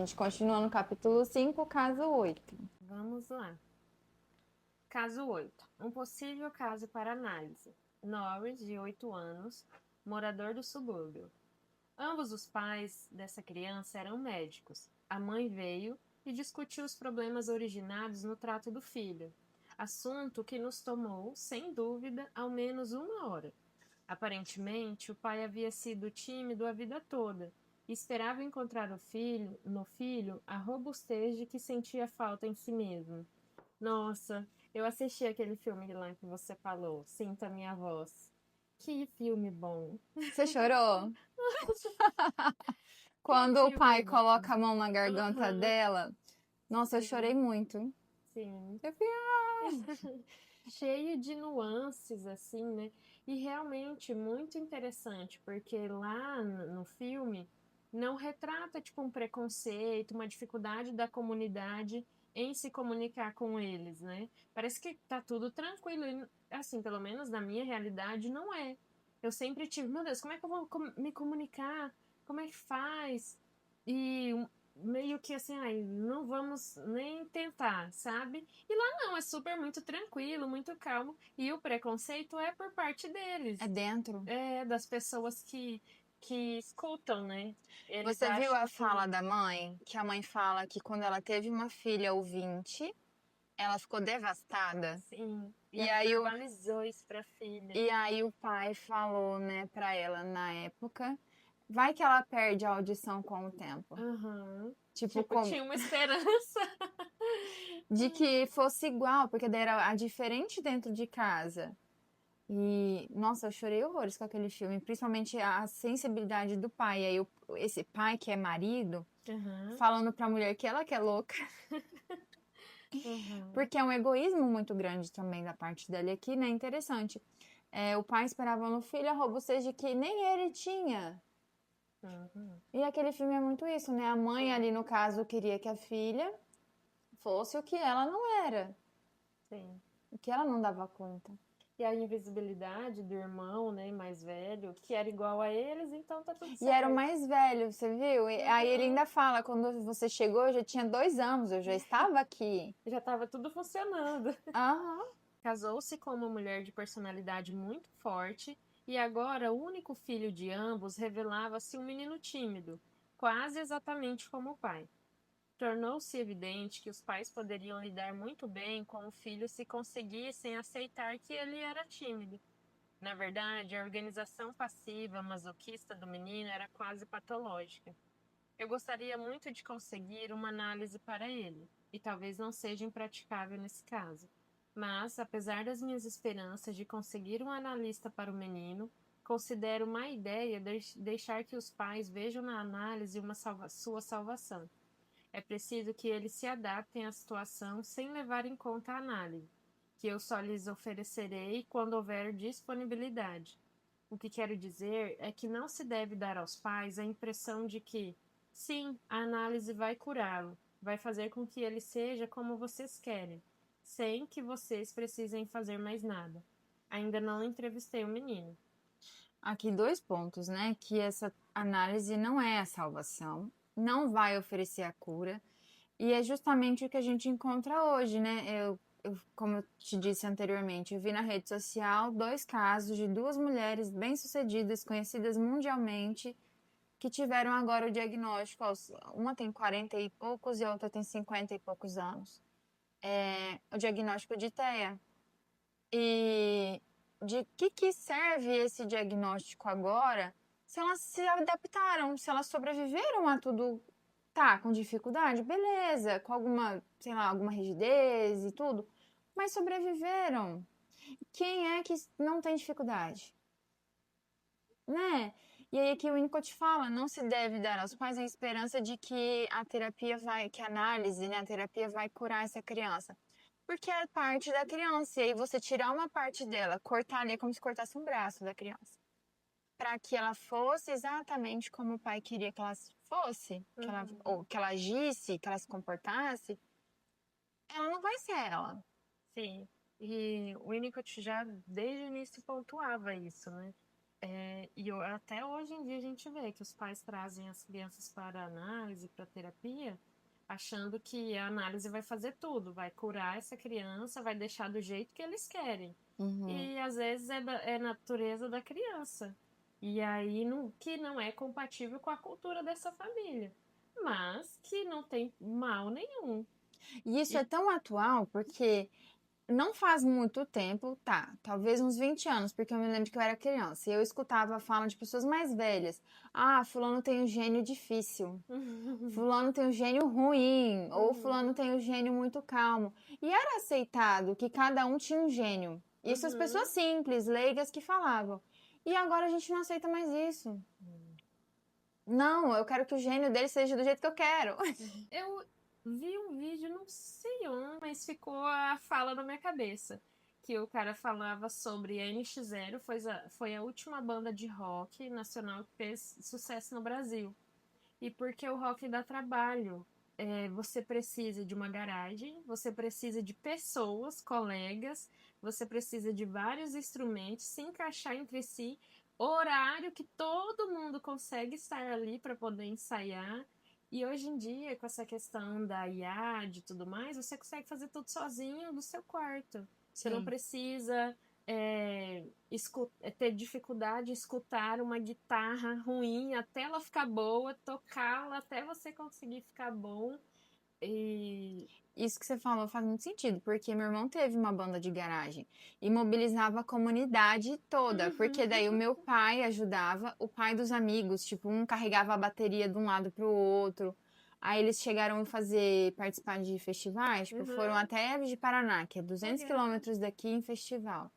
gente continua no capítulo 5, caso 8. Vamos lá. Caso 8. Um possível caso para análise. Norris, de 8 anos, morador do subúrbio. Ambos os pais dessa criança eram médicos. A mãe veio e discutiu os problemas originados no trato do filho, assunto que nos tomou, sem dúvida, ao menos 1 hora. Aparentemente, o pai havia sido tímido a vida toda e esperava encontrar no filho a robustez de que sentia falta em si mesmo. Nossa, eu assisti aquele filme lá que você falou, Sinta Minha Voz. Que filme bom. Você chorou? Que Quando o filme pai bom. coloca a mão na garganta Aham, dela. Nossa, eu chorei sim, muito. sim. Eu fiquei, Cheio de nuances, assim, né? E realmente muito interessante, porque lá no filme não retrata, tipo, um preconceito, uma dificuldade da comunidade em se comunicar com eles, né? Parece que tá tudo tranquilo, e, assim, pelo menos na minha realidade, não é. Eu sempre tive, meu Deus, como é que eu vou me comunicar? Como é que faz? E meio que assim, ai, não vamos nem tentar, sabe? E lá não, é super muito tranquilo, muito calmo. E o preconceito é por parte é deles, dentro. das pessoas que escutam, né? Eles Você viu acham a que. fala da mãe? Que a mãe fala que quando ela teve uma filha ouvinte, ela ficou devastada. Sim, e E ela aí o, verbalizou isso pra filha. e aí o pai falou, né, pra ela na época, vai que ela perde a audição com o tempo. Aham. Tipo, Tipo, tinha uma esperança. de que fosse igual, porque daí era a diferente dentro de casa. E, nossa, eu chorei horrores com aquele filme, principalmente a sensibilidade do pai. E aí, esse pai que é marido, Aham, falando pra mulher que ela que é louca, aham, porque é um egoísmo muito grande também da parte dele aqui, né? Interessante. É, o pai esperava no filho a robustez de que nem ele tinha. aham. E aquele filme é muito isso, né? A mãe Sim, ali, no caso, queria que a filha fosse o que ela não era, sim. o que ela não dava conta. E a invisibilidade do irmão, né, mais velho, que era igual a eles, então tá tudo E era o certo. mais velho, você viu? E aí ele Uhum. ainda fala, quando você chegou, eu já tinha 2 anos, eu já estava aqui. Já estava tudo funcionando. Aham. Casou-se com uma mulher de personalidade muito forte e agora o único filho de ambos revelava-se um menino tímido, quase exatamente como o pai. Tornou-se evidente que os pais poderiam lidar muito bem com o filho se conseguissem aceitar que ele era tímido. Na verdade, a organização passiva masoquista do menino era quase patológica. Eu gostaria muito de conseguir uma análise para ele, e talvez não seja impraticável nesse caso. Mas, apesar das minhas esperanças de conseguir um analista para o menino, considero má ideia deixar que os pais vejam na análise sua salvação. É preciso que eles se adaptem à situação sem levar em conta a análise, que eu só lhes oferecerei quando houver disponibilidade. O que quero dizer é que não se deve dar aos pais a impressão de que, sim, a análise vai curá-lo, vai fazer com que ele seja como vocês querem, sem que vocês precisem fazer mais nada. Ainda não entrevistei o menino. Aqui 2 pontos, né? Que essa análise não é a salvação, não vai oferecer a cura, e é justamente o que a gente encontra hoje, né? Como eu te disse anteriormente, eu vi na rede social 2 casos de 2 mulheres bem-sucedidas, conhecidas mundialmente, que tiveram agora o diagnóstico. Uma tem 40 e poucos e a outra tem 50 e poucos anos. O diagnóstico de TEA. E de que serve esse diagnóstico agora se elas se adaptaram, se elas sobreviveram a tudo. Tá, com dificuldade, beleza, com alguma, sei lá, alguma rigidez e tudo, mas sobreviveram. Quem é que não tem dificuldade? Né? E aí aqui o Winnicott fala, não se deve dar aos pais a esperança de que a terapia vai, que a análise, né, a terapia vai curar essa criança. Porque é parte da criança, e aí você tirar uma parte dela, cortar ali é como se cortasse um braço da criança. Para que ela fosse exatamente como o pai queria que ela fosse, Uhum. ou que ela agisse, que ela se comportasse, ela não vai ser ela. Sim, e o Winnicott já desde o início pontuava isso, né? Até hoje em dia a gente vê que os pais trazem as crianças para análise, para terapia, achando que a análise vai fazer tudo, vai curar essa criança, vai deixar do jeito que eles querem. Uhum. E às vezes é natureza da criança. E aí que não é compatível com a cultura dessa família. Mas que não tem mal nenhum. E isso é E, tão atual porque não faz muito tempo, tá, talvez uns 20 anos, porque eu me lembro que eu era criança e eu escutava a fala de pessoas mais velhas. Ah, fulano tem um gênio difícil. Fulano tem um gênio ruim, ou fulano tem um gênio muito calmo. E era aceitado que cada um tinha um gênio. Isso as pessoas simples, leigas que falavam. E agora a gente não aceita mais isso. Não, eu quero que o gênio dele seja do jeito que eu quero. Eu vi um vídeo, não sei onde, mas ficou a fala na minha cabeça. Que o cara falava sobre a NX Zero, foi a última banda de rock nacional que fez sucesso no Brasil. E porque o rock dá trabalho. Você precisa de uma garagem, você precisa de pessoas, colegas, você precisa de vários instrumentos, se encaixar entre si, horário que todo mundo consegue estar ali para poder ensaiar. E hoje em dia, com essa questão da IA, de tudo mais, você consegue fazer tudo sozinho no seu quarto. Você não Sim. precisa ter dificuldade em escutar uma guitarra ruim até ela ficar boa, tocá-la até você conseguir ficar bom. E. Isso que você falou faz muito sentido, porque meu irmão teve uma banda de garagem e mobilizava a comunidade toda, porque daí o meu pai ajudava, o pai dos amigos, tipo, um carregava a bateria de um lado pro outro. Aí eles chegaram a participar de festivais, tipo, foram até de Paraná, que é 200 Legal. quilômetros daqui em festival.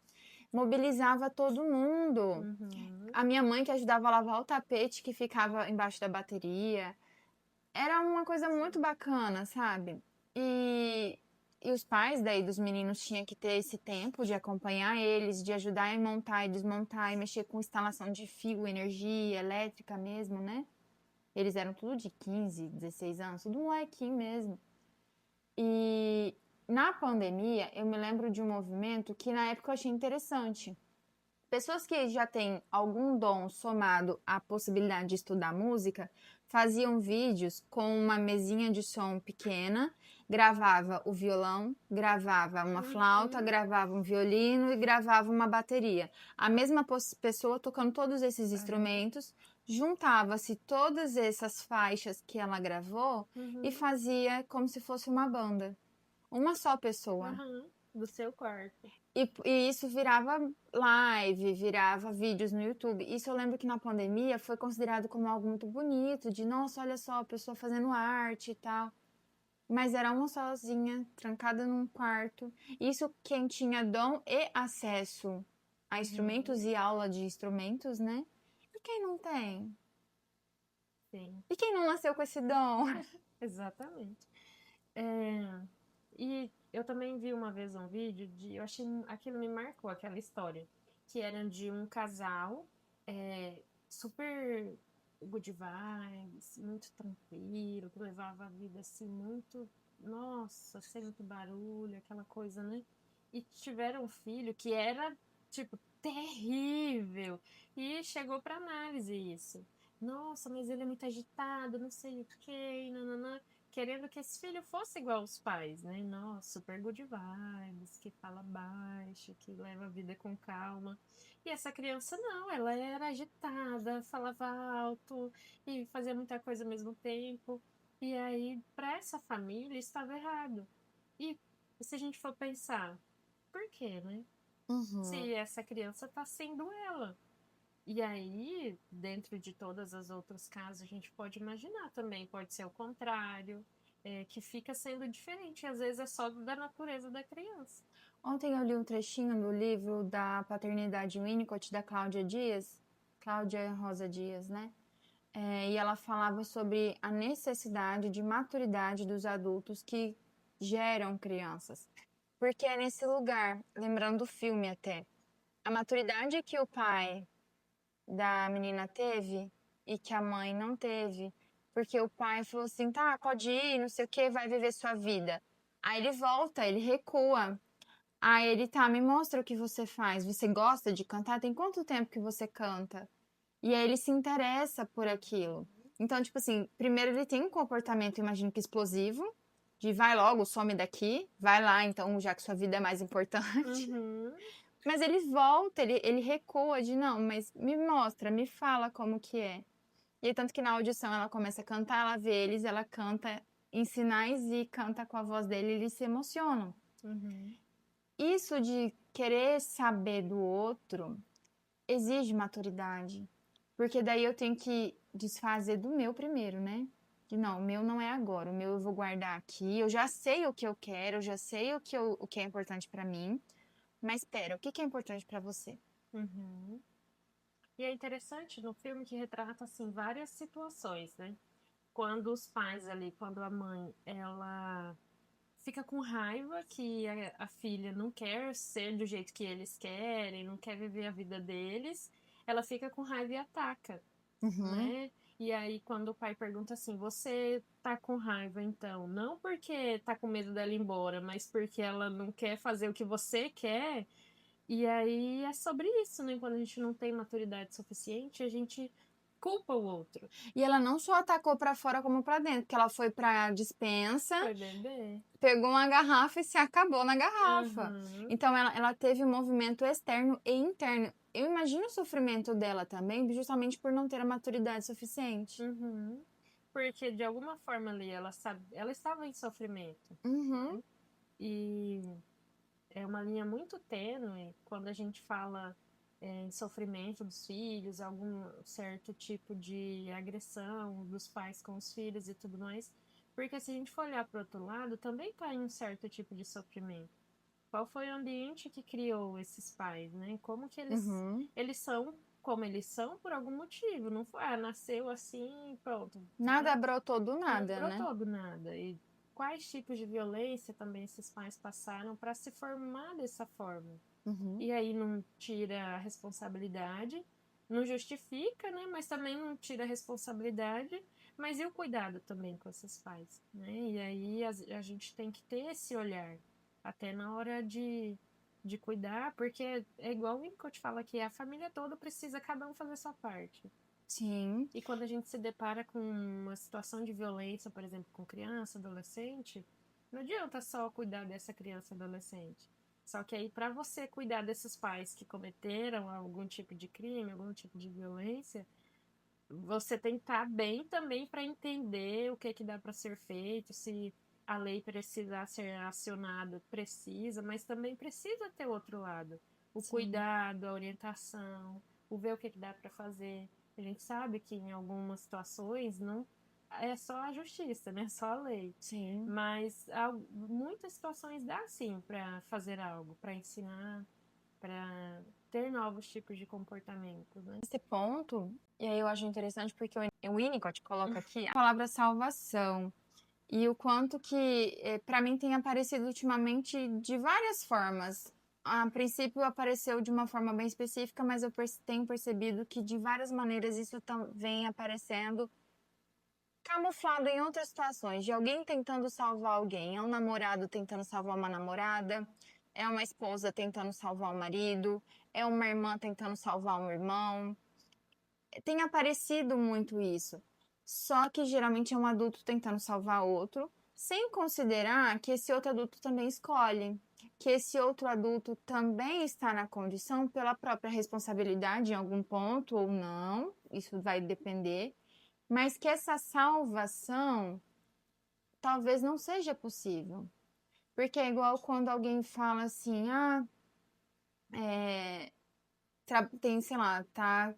Mobilizava todo mundo. Uhum. A minha mãe que ajudava a lavar o tapete que ficava embaixo da bateria. Era uma coisa muito bacana, sabe? E, e os pais daí dos meninos tinham que ter esse tempo de acompanhar eles, de ajudar a montar e desmontar e mexer com instalação de fio, energia elétrica mesmo, né? Eles eram tudo de 15, 16 anos, tudo molequinho mesmo. E na pandemia, eu me lembro de um movimento que na época eu achei interessante. Pessoas que já têm algum dom somado à possibilidade de estudar música faziam vídeos com uma mesinha de som pequena, gravava o violão, gravava uma flauta, gravava um violino e gravava uma bateria. A mesma pessoa tocando todos esses instrumentos, juntava-se todas essas faixas que ela gravou e fazia como se fosse uma banda. Uma só pessoa. Do seu quarto. E isso virava live, virava vídeos no YouTube. Isso eu lembro que na pandemia foi considerado como algo muito bonito, de nossa, olha só, a pessoa fazendo arte e tal. Mas era uma sozinha, trancada num quarto. Isso quem tinha dom e acesso a instrumentos e aula de instrumentos, né? E quem não tem? Sim. E quem não nasceu com esse dom? Exatamente. E eu também vi uma vez um vídeo eu achei aquilo me marcou, aquela história, que era de um casal super good vibes, muito tranquilo, que levava a vida assim muito, nossa, sem muito barulho, aquela coisa, né? E tiveram um filho que era, tipo, terrível. E chegou para análise isso. Nossa, mas ele é muito agitado, não sei o quê, nananã, querendo que esse filho fosse igual aos pais, né? Nossa, super good vibes, que fala baixo, que leva a vida com calma. E essa criança não, ela era agitada, falava alto e fazia muita coisa ao mesmo tempo. E aí, para essa família, estava errado. E se a gente for pensar, por quê, né? Se essa criança está sendo ela. E aí, dentro de todas as outros casos, a gente pode imaginar também, pode ser o contrário, que fica sendo diferente. Às vezes é só da natureza da criança. Ontem eu li um trechinho do livro da Paternidade Winnicott, da Cláudia Dias, Cláudia Rosa Dias, né? E ela falava sobre a necessidade de maturidade dos adultos que geram crianças. Porque é nesse lugar, lembrando do filme até, a maturidade que o pai da menina teve e que a mãe não teve. Porque o pai falou assim: tá, pode ir, não sei o que, vai viver sua vida. Aí ele volta, ele recua. Aí ele, tá, me mostra o que você faz. Você gosta de cantar? Tem quanto tempo que você canta? E aí ele se interessa por aquilo. Então, tipo assim, primeiro ele tem um comportamento, imagino que explosivo, de vai logo, some daqui, vai lá, então, já que sua vida é mais importante. Uhum. Mas ele volta, ele recua de não, mas me mostra, me fala como que é. E aí, tanto que na audição ela começa a cantar, ela vê eles, ela canta em sinais e canta com a voz dele, eles se emocionam. Uhum. Isso de querer saber do outro exige maturidade. Porque daí eu tenho que desfazer do meu primeiro, né? Que não, o meu não é agora, o meu eu vou guardar aqui. Eu já sei o que eu quero, eu já sei o que é importante pra mim. Mas espera, o que que é importante pra você? Uhum. E é interessante no filme que retrata assim várias situações, né? Quando os pais ali, quando a mãe, ela fica com raiva que a filha não quer ser do jeito que eles querem, não quer viver a vida deles, ela fica com raiva e ataca, Uhum. né? E aí, quando o pai pergunta assim, você tá com raiva então? Não porque tá com medo dela ir embora, mas porque ela não quer fazer o que você quer. E aí é sobre isso, né? Quando a gente não tem maturidade suficiente, a gente culpa o outro. E ela não só atacou pra fora como pra dentro, porque ela foi pra dispensa, Foi beber. pegou uma garrafa e se acabou na garrafa. Uhum. Então ela teve um movimento externo e interno. Eu imagino o sofrimento dela também, justamente por não ter a maturidade suficiente. Uhum. Porque de alguma forma ali ela sabe, ela estava em sofrimento, Uhum. né? E é uma linha muito tênue quando a gente fala em sofrimento dos filhos, algum certo tipo de agressão dos pais com os filhos e tudo mais. Porque se a gente for olhar para o outro lado, também está em um certo tipo de sofrimento. Qual foi o ambiente que criou esses pais, né? Como que Uhum. eles são como eles são por algum motivo. Não foi, nasceu assim, pronto, Nada né? brotou do Não nada, né? brotou do nada. E quais tipos de violência também esses pais passaram para se formar dessa forma. Uhum. E aí não tira a responsabilidade, não justifica, né? Mas também não tira a responsabilidade. Mas e o cuidado também com esses pais, né? E aí a gente tem que ter esse olhar, até na hora de cuidar, porque é igual o Winnicott fala que a família toda precisa cada um fazer sua parte. Sim. E quando a gente se depara com uma situação de violência, por exemplo, com criança, adolescente, não adianta só cuidar dessa criança, adolescente. Só que aí, para você cuidar desses pais que cometeram algum tipo de crime, algum tipo de violência, você tem que estar bem também para entender o que, que dá para ser feito, se a lei precisar ser acionada, precisa, mas também precisa ter outro lado. O Sim. cuidado, a orientação, o ver o que, que dá para fazer. A gente sabe que em algumas situações não é só a justiça, né? Só a lei. Sim. Mas muitas situações dá sim para fazer algo, para ensinar, para ter novos tipos de comportamentos, né? Esse ponto, e aí eu acho interessante porque o Winnicott coloca aqui a palavra salvação. E o quanto que, para mim, tem aparecido ultimamente de várias formas. A princípio apareceu de uma forma bem específica, mas eu tenho percebido que de várias maneiras isso vem aparecendo camuflado em outras situações, de alguém tentando salvar alguém. É um namorado tentando salvar uma namorada, é uma esposa tentando salvar um marido, é uma irmã tentando salvar um irmão. Tem aparecido muito isso. Só que geralmente é um adulto tentando salvar outro, sem considerar que esse outro adulto também escolhe, que esse outro adulto também está na condição pela própria responsabilidade em algum ponto ou não, isso vai depender, mas que essa salvação talvez não seja possível. Porque é igual quando alguém fala assim, é, tem, sei lá, tá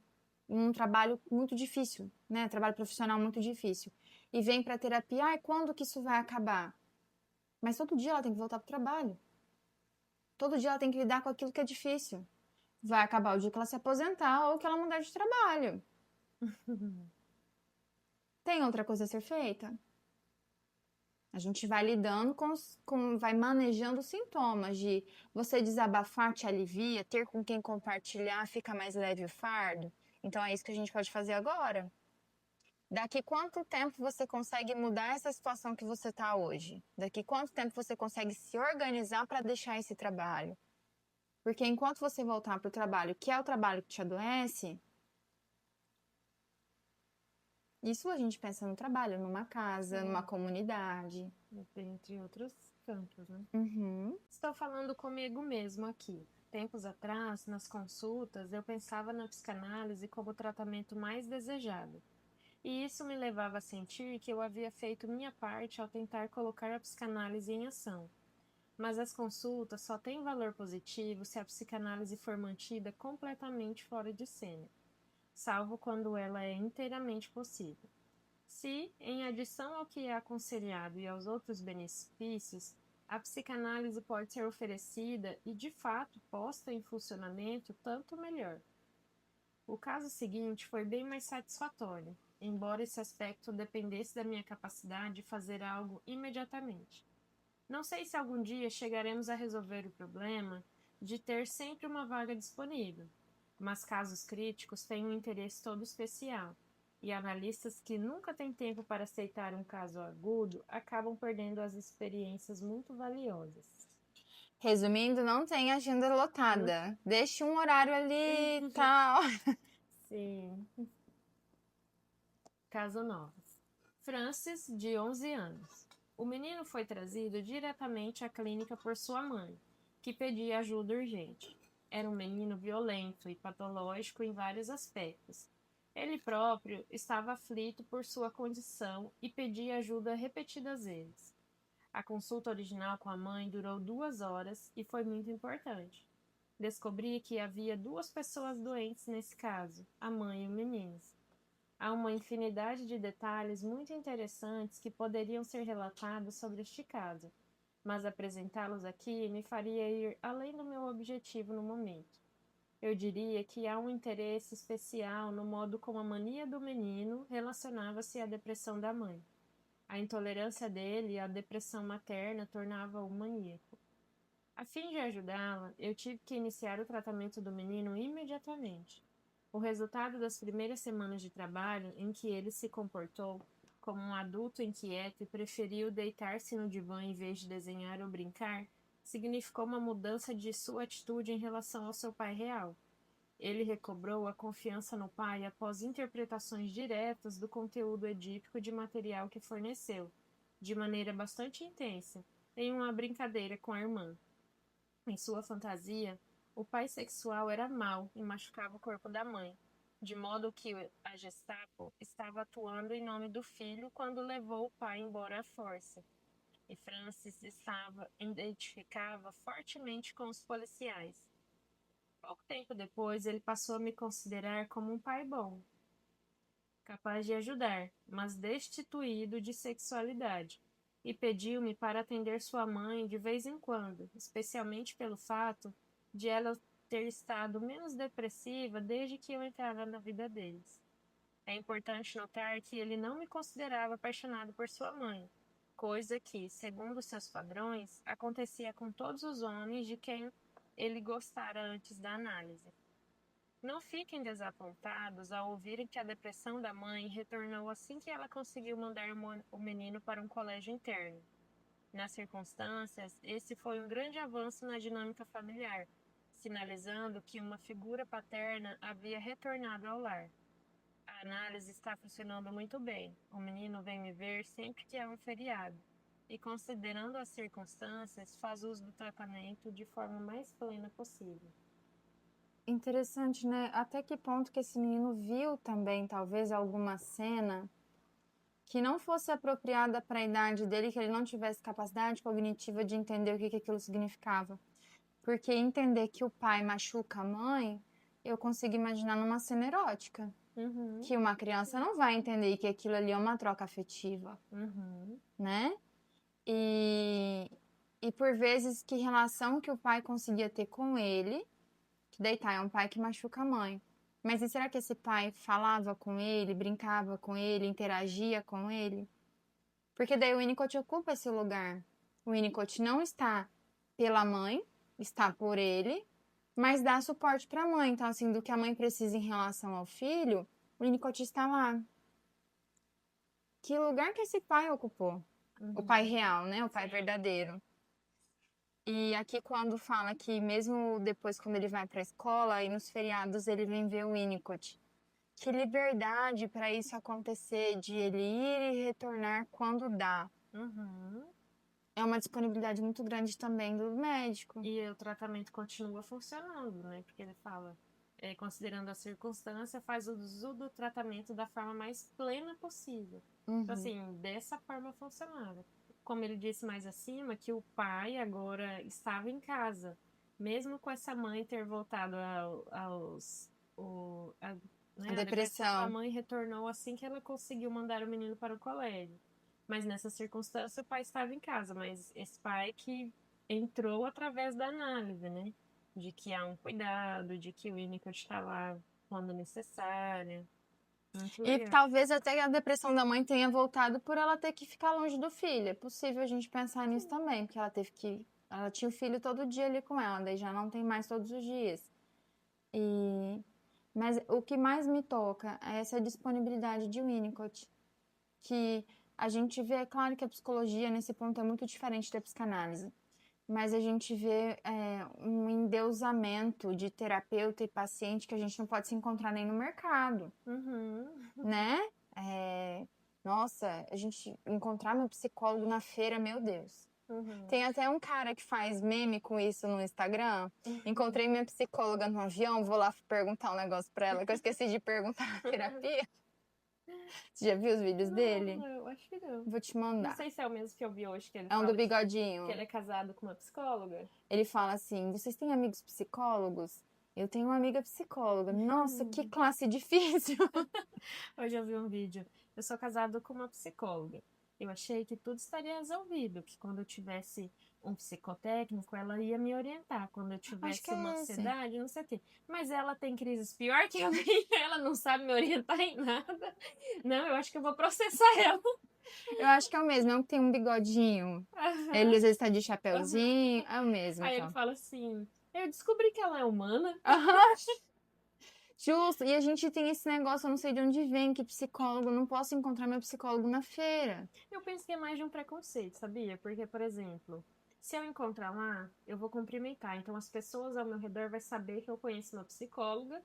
um trabalho muito difícil, né? Trabalho profissional muito difícil. E vem pra terapia, quando que isso vai acabar? Mas todo dia ela tem que voltar pro trabalho. Todo dia ela tem que lidar com aquilo que é difícil. Vai acabar o dia que ela se aposentar ou que ela mudar de trabalho. Tem outra coisa a ser feita? A gente vai lidando vai manejando os sintomas de você desabafar te alivia, ter com quem compartilhar fica mais leve o fardo. Então é isso que a gente pode fazer agora. Daqui quanto tempo você consegue mudar essa situação que você está hoje? Daqui quanto tempo você consegue se organizar para deixar esse trabalho? Porque enquanto você voltar para o trabalho, que é o trabalho que te adoece, isso a gente pensa no trabalho, numa casa, numa comunidade. Entre outros campos, né? Uhum. Estou falando comigo mesmo aqui. Tempos atrás, nas consultas, eu pensava na psicanálise como o tratamento mais desejado. E isso me levava a sentir que eu havia feito minha parte ao tentar colocar a psicanálise em ação. Mas as consultas só têm valor positivo se a psicanálise for mantida completamente fora de cena, salvo quando ela é inteiramente possível. Se, em adição ao que é aconselhado e aos outros benefícios, a psicanálise pode ser oferecida e, de fato, posta em funcionamento, tanto melhor. O caso seguinte foi bem mais satisfatório, embora esse aspecto dependesse da minha capacidade de fazer algo imediatamente. Não sei se algum dia chegaremos a resolver o problema de ter sempre uma vaga disponível, mas casos críticos têm um interesse todo especial, e analistas que nunca têm tempo para aceitar um caso agudo acabam perdendo as experiências muito valiosas. Resumindo, não tem agenda lotada. Deixe um horário ali, tal. Sim. Caso 9. Francis, de 11 anos. O menino foi trazido diretamente à clínica por sua mãe, que pedia ajuda urgente. Era um menino violento e patológico em vários aspectos. Ele próprio estava aflito por sua condição e pedia ajuda repetidas vezes. A consulta original com a mãe durou 2 horas e foi muito importante. Descobri que havia 2 pessoas doentes nesse caso, a mãe e o menino. Há uma infinidade de detalhes muito interessantes que poderiam ser relatados sobre este caso, mas apresentá-los aqui me faria ir além do meu objetivo no momento. Eu diria que há um interesse especial no modo como a mania do menino relacionava-se à depressão da mãe. A intolerância dele à depressão materna tornava-o maníaco. A fim de ajudá-la, eu tive que iniciar o tratamento do menino imediatamente. O resultado das primeiras semanas de trabalho, em que ele se comportou como um adulto inquieto e preferiu deitar-se no divã em vez de desenhar ou brincar, significou uma mudança de sua atitude em relação ao seu pai real. Ele recobrou a confiança no pai após interpretações diretas do conteúdo edípico de material que forneceu, de maneira bastante intensa, em uma brincadeira com a irmã. Em sua fantasia, o pai sexual era mau e machucava o corpo da mãe, de modo que a Gestapo estava atuando em nome do filho quando levou o pai embora à força. E Francis identificava fortemente com os policiais. Pouco tempo depois, ele passou a me considerar como um pai bom, capaz de ajudar, mas destituído de sexualidade, e pediu-me para atender sua mãe de vez em quando, especialmente pelo fato de ela ter estado menos depressiva desde que eu entrava na vida deles. É importante notar que ele não me considerava apaixonado por sua mãe, coisa que, segundo seus padrões, acontecia com todos os homens de quem ele gostara antes da análise. Não fiquem desapontados ao ouvirem que a depressão da mãe retornou assim que ela conseguiu mandar o menino para um colégio interno. Nas circunstâncias, esse foi um grande avanço na dinâmica familiar, sinalizando que uma figura paterna havia retornado ao lar. A análise está funcionando muito bem. O menino vem me ver sempre que há um feriado e, considerando as circunstâncias, faz uso do tratamento de forma mais plena possível. Interessante, né? Até que ponto que esse menino viu também, talvez, alguma cena que não fosse apropriada para a idade dele, que ele não tivesse capacidade cognitiva de entender o que aquilo significava. Porque entender que o pai machuca a mãe, eu consigo imaginar numa cena erótica. Que uma criança não vai entender que aquilo ali é uma troca afetiva, né? E por vezes, que relação que o pai conseguia ter com ele, que deitar é um pai que machuca a mãe. Mas e será que esse pai falava com ele, brincava com ele, interagia com ele? Porque daí o Winnicott ocupa esse lugar. O Winnicott não está pela mãe, está por ele, mas dá suporte para a mãe. Então, assim, do que a mãe precisa em relação ao filho, o Winnicott está lá. que lugar que esse pai ocupou. O Uhum. pai real, né? O pai verdadeiro. E aqui quando fala que mesmo depois quando ele vai pra escola e nos feriados ele vem ver o Winnicott. Que liberdade para isso acontecer, de ele ir e retornar quando dá. Uhum. É uma disponibilidade muito grande também do médico. E o tratamento continua funcionando, né? Porque ele fala, considerando a circunstância, faz uso do tratamento da forma mais plena possível. Então, Uhum. assim, dessa forma funcionava. Como ele disse mais acima, que o pai agora estava em casa. Mesmo com essa mãe ter voltado A a depressão, a depressão. mãe retornou assim que ela conseguiu mandar o menino para o colégio. Mas nessa circunstância o pai estava em casa, mas esse pai que entrou através da análise, né? De que há um cuidado, de que o Winnicott está lá quando necessário. Muito E legal. talvez até a depressão da mãe tenha voltado por ela ter que ficar longe do filho. É possível a gente pensar nisso também, porque ela teve que. Ela tinha o filho todo dia ali com ela, daí já não tem mais todos os dias. E... Mas o que mais me toca é essa disponibilidade de Winnicott. Que a gente vê, é claro que a psicologia nesse ponto é muito diferente da psicanálise. Mas a gente vê um endeusamento de terapeuta e paciente que a gente não pode se encontrar nem no mercado, Uhum. né? Nossa, a gente encontrar meu psicólogo na feira, meu Deus. Uhum. Tem até um cara que faz meme com isso no Instagram. Encontrei minha psicóloga no avião, vou lá perguntar um negócio pra ela que eu esqueci de perguntar na terapia. Você já viu os vídeos dele? Não, eu acho que não. Vou te Não mandar. sei se é o mesmo que eu vi hoje, que ele É um do fala que bigodinho. ele é casado com uma psicóloga. Ele fala assim: vocês têm amigos psicólogos? Eu tenho uma amiga psicóloga. Nossa, que classe difícil. Hoje eu vi um vídeo. Eu sou casado com uma psicóloga. Eu achei que tudo estaria resolvido, que quando eu tivesse um psicotécnico, ela ia me orientar. Quando eu Acho que tivesse uma é esse. ansiedade, não sei o quê. Mas ela tem crises pior que a minha, ela não sabe me orientar em nada. Não, eu acho que eu vou processar ela. Eu acho que é o mesmo, é um que tem um bigodinho. Ele Aham, às vezes tá de aham. chapéuzinho. É o mesmo, Aí ele então. fala assim: eu descobri que ela é humana. Aham, justo. E a gente tem esse negócio, eu não sei de onde vem, que psicólogo, não posso encontrar meu psicólogo na feira. Eu penso que é mais de um preconceito, sabia? Porque, por exemplo, se eu encontrar lá, eu vou cumprimentar. Então as pessoas ao meu redor vão saber que eu conheço uma psicóloga,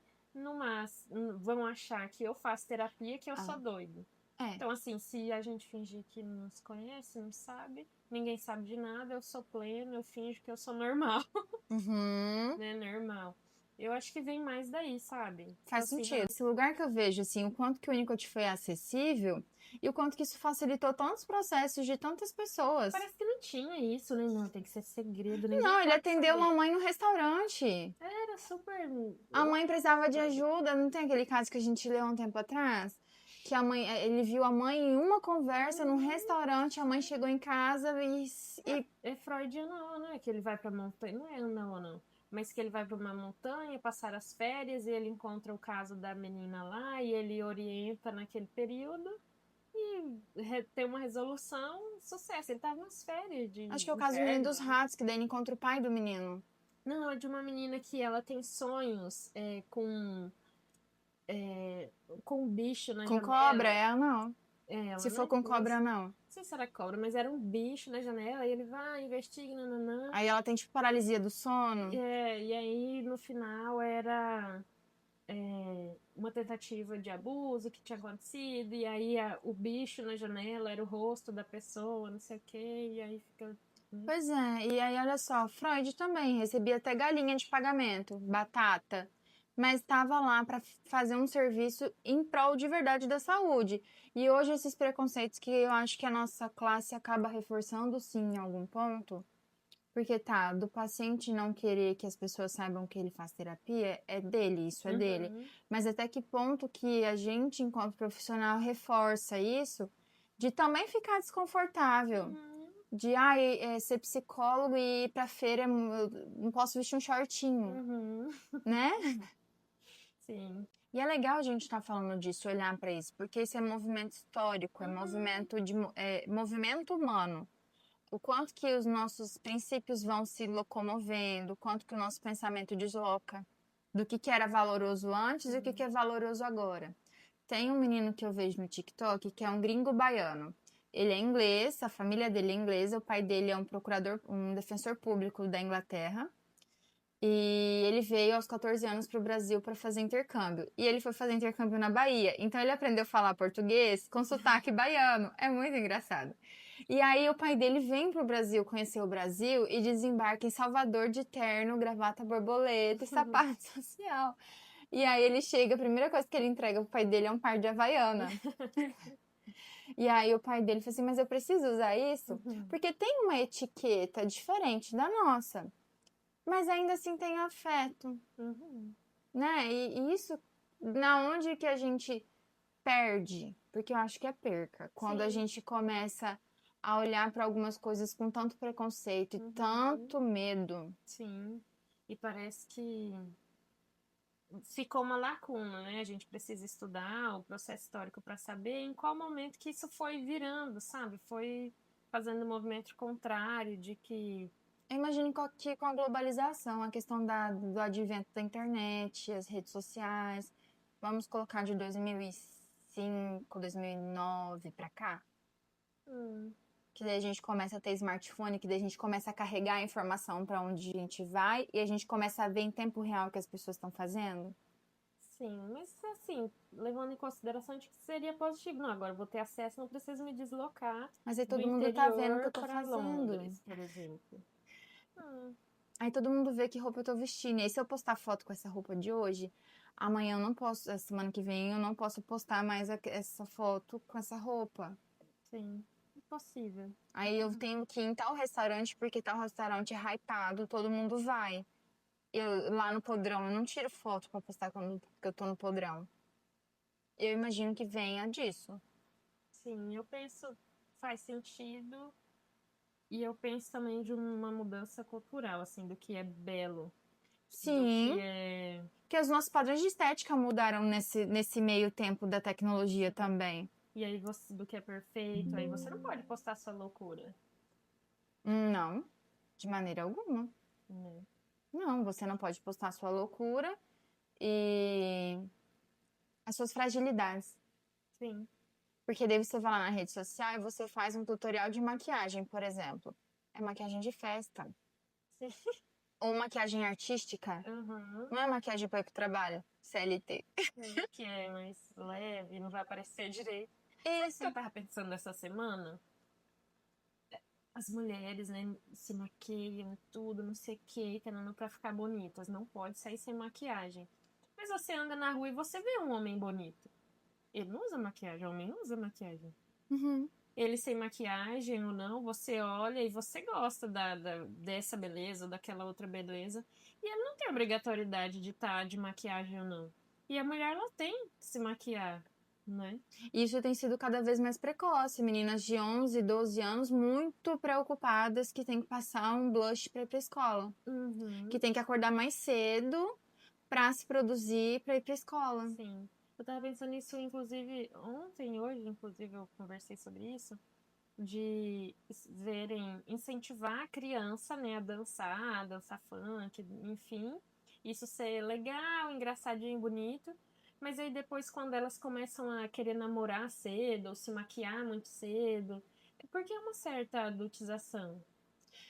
vão achar que eu faço terapia, que eu Ah, sou doido. é. Então, assim, se a gente fingir que não se conhece, não sabe, ninguém sabe de nada, eu sou pleno, eu finjo que eu sou normal, Uhum. né? Normal. Eu acho que vem mais daí, sabe? Tipo Faz assim, sentido. Esse lugar que eu vejo, assim, o quanto que o Unicode foi acessível e o quanto que isso facilitou tantos processos de tantas pessoas. parece que não tinha isso, né? Não, tem que ser segredo, ninguém Não, ele pode atendeu saber. uma mãe no restaurante. Era super. A mãe precisava de Sabe? ajuda. Não tem aquele caso que a gente leu um tempo atrás? Que a mãe, ele viu a mãe em uma conversa num restaurante, a mãe chegou em casa e É freudiano, né? Que ele vai pra montanha. Não é não. Mas que ele vai pra uma montanha passar as férias e ele encontra o caso da menina lá e ele orienta naquele período e tem uma resolução, sucesso. Ele tava nas férias de acho que é o caso do menino inverno, dos né? ratos, que daí ele encontra o pai do menino. Não, é de uma menina que ela tem sonhos com um bicho na Com cobra? janela. É, não. Ela, Se for né? com Não cobra, não. sei se era cobra, mas era um bicho na janela e ele vai, investiga, nananã. Aí ela tem tipo paralisia do sono. E aí no final era uma tentativa de abuso que tinha acontecido, e aí o bicho na janela era o rosto da pessoa, não sei o quê, e aí fica. Né? Pois é, e aí olha só, Freud também recebia até galinha de pagamento, batata, mas estava lá para fazer um serviço em prol de verdade da saúde. E hoje esses preconceitos que eu acho que a nossa classe acaba reforçando sim em algum ponto, porque tá, do paciente não querer que as pessoas saibam que ele faz terapia, é dele, isso é dele. Uhum. Mas até que ponto que a gente, enquanto profissional, reforça isso de também ficar desconfortável? Uhum. De ser psicólogo e ir pra feira, eu não posso vestir um shortinho, Uhum. né? Sim. E é legal a gente estar falando disso, olhar para isso, porque isso é movimento histórico, é movimento humano. O quanto que os nossos princípios vão se locomovendo, o quanto que o nosso pensamento desloca do que era valoroso antes e o que é valoroso agora. Tem um menino que eu vejo no TikTok que é um gringo baiano. Ele é inglês, a família dele é inglesa, o pai dele é um procurador, um defensor público da Inglaterra. E ele veio aos 14 anos para o Brasil para fazer intercâmbio. E ele foi fazer intercâmbio na Bahia. Então ele aprendeu a falar português com sotaque baiano. É muito engraçado. E aí o pai dele vem para o Brasil conhecer o Brasil e desembarca em Salvador de terno, gravata borboleta e sapato social. E aí ele chega, a primeira coisa que ele entrega pro pai dele é um par de Havaiana. E aí o pai dele fala assim, mas eu preciso usar isso? Porque tem uma etiqueta diferente da nossa. Mas ainda assim tem afeto, né? E isso, na onde que a gente perde? Porque eu acho que é perca. Quando a Sim. gente começa a olhar para algumas coisas com tanto preconceito e tanto medo. Sim. E parece que ficou uma lacuna, né? A gente precisa estudar o processo histórico para saber em qual momento que isso foi virando, sabe? Foi fazendo o movimento contrário de que Eu imagino que com a globalização, a questão do advento da internet, as redes sociais, vamos colocar de 2005, 2009 para cá, que daí a gente começa a ter smartphone, que daí a gente começa a carregar a informação para onde a gente vai e a gente começa a ver em tempo real o que as pessoas estão fazendo. Sim, mas assim, levando em consideração de que seria positivo. Não, agora eu vou ter acesso, não preciso me deslocar Mas aí do todo mundo tá vendo o que eu interior tô para fazendo. Londres, por exemplo. Aí todo mundo vê que roupa eu tô vestindo. E aí se eu postar foto com essa roupa de hoje, amanhã eu não posso, a semana que vem eu não posso postar mais essa foto com essa roupa. Sim, impossível. Aí eu tenho que ir em tal restaurante porque tal restaurante é hypado, todo mundo vai. Eu lá no podrão, eu não tiro foto pra postar quando eu tô no podrão. Eu imagino que venha disso. Sim, eu penso, faz sentido. E eu penso também de uma mudança cultural, assim, do que é belo, do Sim, que é. que os nossos padrões de estética mudaram nesse meio tempo da tecnologia também. E aí você, do que é perfeito, aí você não pode postar sua loucura, Não, de maneira alguma. né? Não, você não pode postar a sua loucura e as suas fragilidades. Sim. Porque daí você vai lá na rede social e você faz um tutorial de maquiagem, por exemplo. É maquiagem de festa. Sim. Ou maquiagem artística. Uhum. Não é maquiagem para ir pro trabalho. CLT. Que é mais leve, não vai aparecer direito. Sabe o que Isso. eu tava pensando essa semana? As mulheres, né, se maquiam tudo, não sei o que, pra ficar bonitas. Não pode sair sem maquiagem. Mas você anda na rua e você vê um homem bonito. Ele não usa maquiagem, o homem não usa maquiagem. Uhum. Ele sem maquiagem ou não, você olha e você gosta dessa beleza ou daquela outra beleza. E ele não tem obrigatoriedade de estar de maquiagem ou não. E a mulher, ela tem que se maquiar, né? Isso tem sido cada vez mais precoce. Meninas de 11, 12 anos muito preocupadas que tem que passar um blush para ir pra escola. Que tem que acordar mais cedo para se produzir para ir pra escola. Sim. Eu tava pensando nisso, inclusive, ontem, hoje, inclusive, eu conversei sobre isso, de verem, incentivar a criança, né, a dançar funk, enfim, isso ser legal, engraçadinho, bonito, mas aí depois quando elas começam a querer namorar cedo, ou se maquiar muito cedo, é porque é uma certa adultização,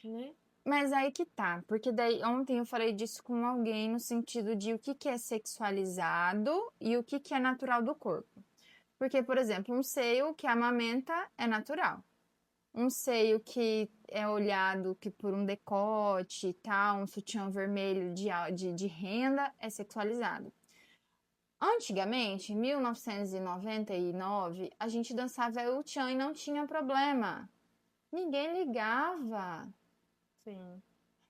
né? Mas aí que tá, porque daí ontem eu falei disso com alguém no sentido de o que é sexualizado e o que é natural do corpo. Porque, por exemplo, um seio que amamenta é natural. Um seio que é olhado que por um decote e tal, um sutiã vermelho de renda é sexualizado. Antigamente, em 1999, a gente dançava El Chan e não tinha problema. Ninguém ligava. Sim.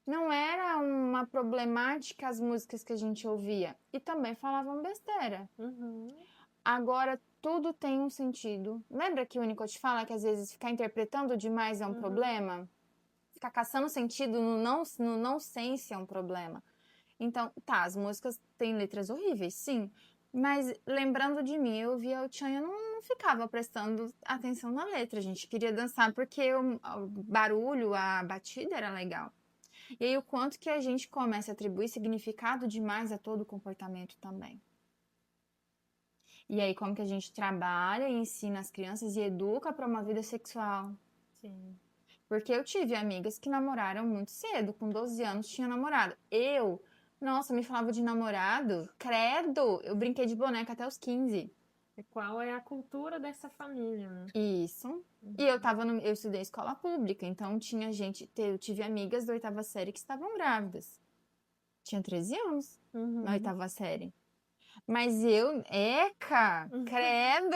Não era uma problemática as músicas que a gente ouvia. E também falavam besteira. Agora tudo tem um sentido. Lembra que o Winnicott fala que às vezes ficar interpretando demais é um problema? Ficar caçando sentido no não sense é um problema. Então, tá, as músicas têm letras horríveis, sim. Mas lembrando de mim, eu via o Tchan e eu não ficava prestando atenção na letra. A gente queria dançar porque o barulho, a batida era legal. E aí o quanto que a gente começa a atribuir significado demais a todo o comportamento também. E aí, como que a gente trabalha e ensina as crianças e educa para uma vida sexual? Sim. Porque eu tive amigas que namoraram muito cedo, com 12 anos tinha namorado. Nossa, me falava de namorado, credo, eu brinquei de boneca até os 15. E qual é a cultura dessa família, né? Isso. E eu estudei escola pública, então tinha gente, eu tive amigas da oitava série que estavam grávidas. Tinha 13 anos na Uhum. oitava série. Mas eu, eca, credo.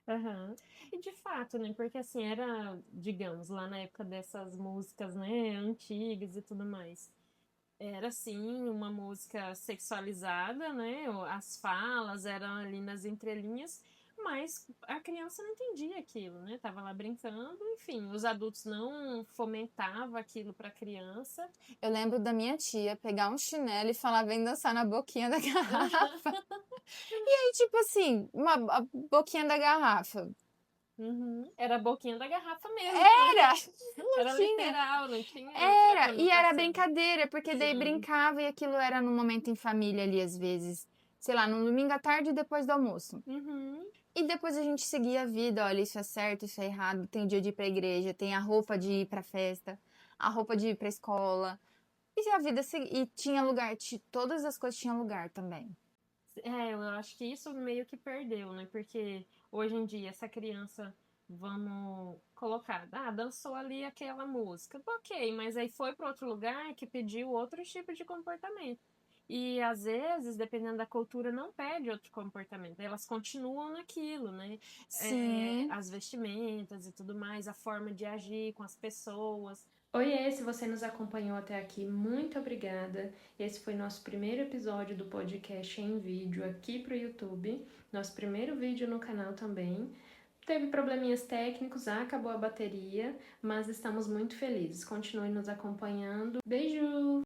Aham. E de fato, né? Porque assim, era, digamos, lá na época dessas músicas, né, antigas e tudo mais. Era assim, uma música sexualizada, né? As falas eram ali nas entrelinhas, mas a criança não entendia aquilo, né? Tava lá brincando, enfim, os adultos não fomentavam aquilo para a criança. Eu lembro da minha tia pegar um chinelo e falar, vem dançar na boquinha da garrafa. E aí, tipo assim, a boquinha da garrafa. Uhum. Era a boquinha da garrafa mesmo, né? Era! Não Era tinha. literal, não tinha outra Era, e era conotação. brincadeira, porque daí Sim. brincava e aquilo era num momento em família ali, às vezes. Sei lá, no domingo à tarde e depois do almoço. Uhum. E depois a gente seguia a vida, olha, isso é certo, isso é errado, tem o dia de ir pra igreja, tem a roupa de ir pra festa, a roupa de ir pra escola. E a vida e tinha lugar, todas as coisas tinham lugar também. É, eu acho que isso meio que perdeu, né? Porque hoje em dia essa criança, vamos colocar, dançou ali aquela música. Ok, mas aí foi para outro lugar que pediu outro tipo de comportamento. E às vezes, dependendo da cultura, não pede outro comportamento. Elas continuam naquilo, né? Sim. As vestimentas e tudo mais, a forma de agir com as pessoas. Oiê, se você nos acompanhou até aqui, muito obrigada. Esse foi nosso primeiro episódio do podcast em vídeo aqui pro YouTube, nosso primeiro vídeo no canal também. Teve probleminhas técnicos, acabou a bateria, mas estamos muito felizes. Continue nos acompanhando. Beijo!